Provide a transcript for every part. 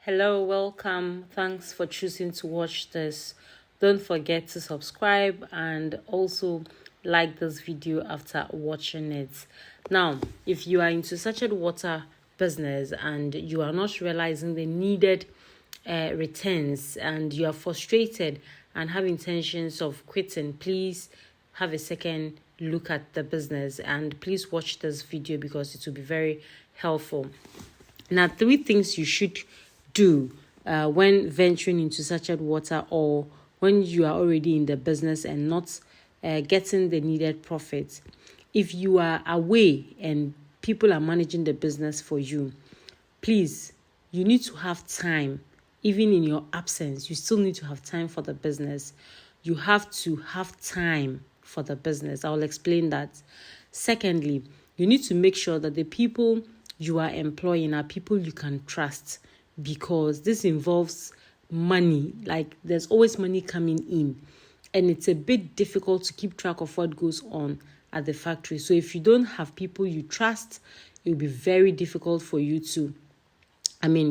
Hello, welcome. Thanks for choosing to watch this. Don't forget to subscribe and also like this video after watching it. Now, if you are into sachet water business and you are not realizing the needed returns and you are frustrated and have intentions of quitting, please have a second look at the business and please watch this video because it will be very helpful. Now, 3 things you should do when venturing into sachet water or when you are already in the business and not getting the needed profits. If you are away and people are managing the business for you, please, you need to have time. Even in your absence, you still need to have time for the business. You have to have time for the business. I'll explain that. Secondly, you need to make sure that the people you are employing are people you can trust, because this involves money. Like, there's always money coming in and it's a bit difficult to keep track of what goes on at the factory. So if you don't have people you trust, it will be very difficult for you to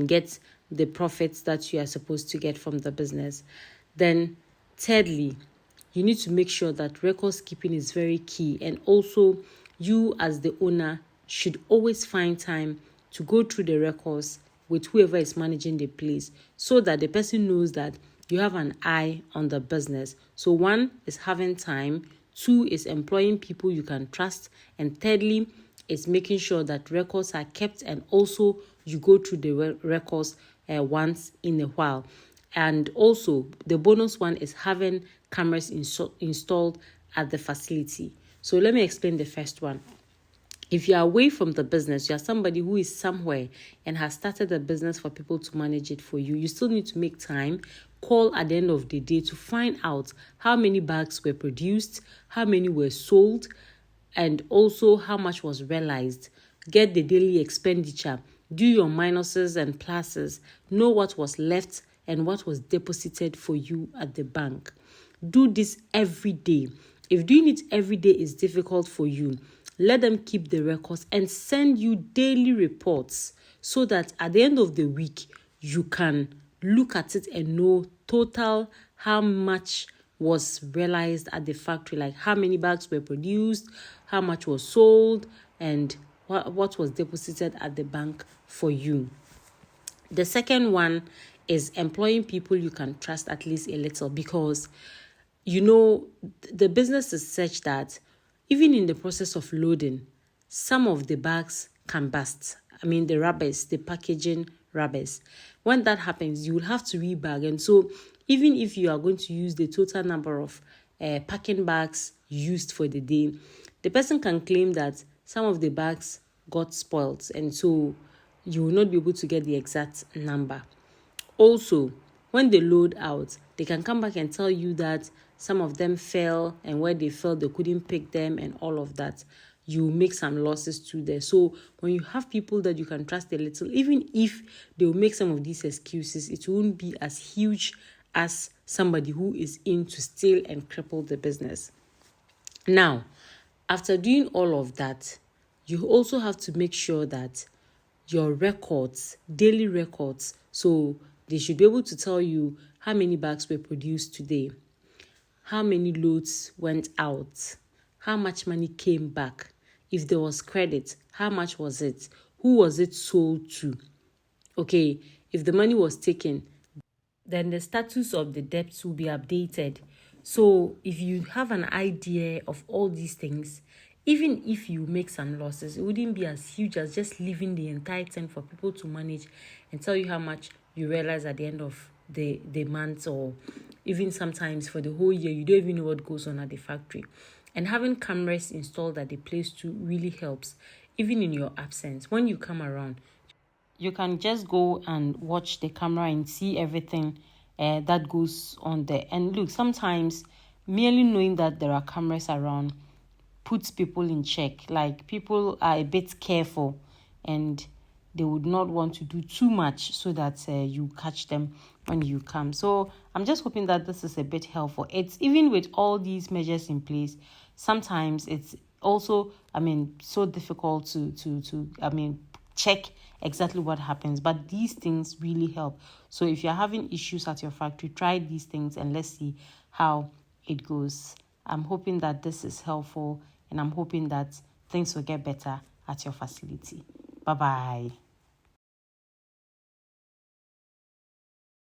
get the profits that you are supposed to get from the business. Then thirdly, you need to make sure that records keeping is very key, and also you as the owner should always find time to go through the records with whoever is managing the place, so that the person knows that you have an eye on the business. So 1 is having time, 2 is employing people you can trust, and thirdly is making sure that records are kept, and also you go through the records once in a while. And also the bonus one is having cameras installed at the facility. So let me explain the first one. If you are away from the business, you are somebody who is somewhere and has started a business for people to manage it for you, you still need to make time, call at the end of the day to find out how many bags were produced, how many were sold, and also how much was realized. Get the daily expenditure, do your minuses and pluses, know what was left and what was deposited for you at the bank. Do this every day. If doing it every day is difficult for you, let them keep the records and send you daily reports, so that at the end of the week, you can look at it and know total how much was realized at the factory, like how many bags were produced, how much was sold, and what was deposited at the bank for you. The second one is employing people you can trust at least a little, because the business is such that even in the process of loading, some of the bags can burst. The rubbers, the packaging rubbers. When that happens, you will have to rebag. And so even if you are going to use the total number of packing bags used for the day, the person can claim that some of the bags got spoiled, and so you will not be able to get the exact number. Also, when they load out, they can come back and tell you that some of them fell, and where they fell, they couldn't pick them, and all of that. You make some losses too there. So when you have people that you can trust a little, even if they will make some of these excuses, it won't be as huge as somebody who is in to steal and cripple the business. Now, after doing all of that, you also have to make sure that your records, daily records, so they should be able to tell you how many bags were produced today, how many loads went out, how much money came back, if there was credit, how much was it, who was it sold to. Okay, if the money was taken, then the status of the debts will be updated. So if you have an idea of all these things, even if you make some losses, it wouldn't be as huge as just leaving the entire thing for people to manage and tell you how much you realize at the end of the month, or even sometimes for the whole year. You don't even know what goes on at the factory. And having cameras installed at the place too really helps, even in your absence. When you come around, you can just go and watch the camera and see everything that goes on there. And look, sometimes merely knowing that there are cameras around puts people in check. Like, people are a bit careful and they would not want to do too much, so that you catch them when you come. So I'm just hoping that this is a bit helpful. It's even with all these measures in place, sometimes it's also so difficult to check exactly what happens. But these things really help. So if you're having issues at your factory, try these things and let's see how it goes. I'm hoping that this is helpful, and I'm hoping that things will get better at your facility. Bye bye.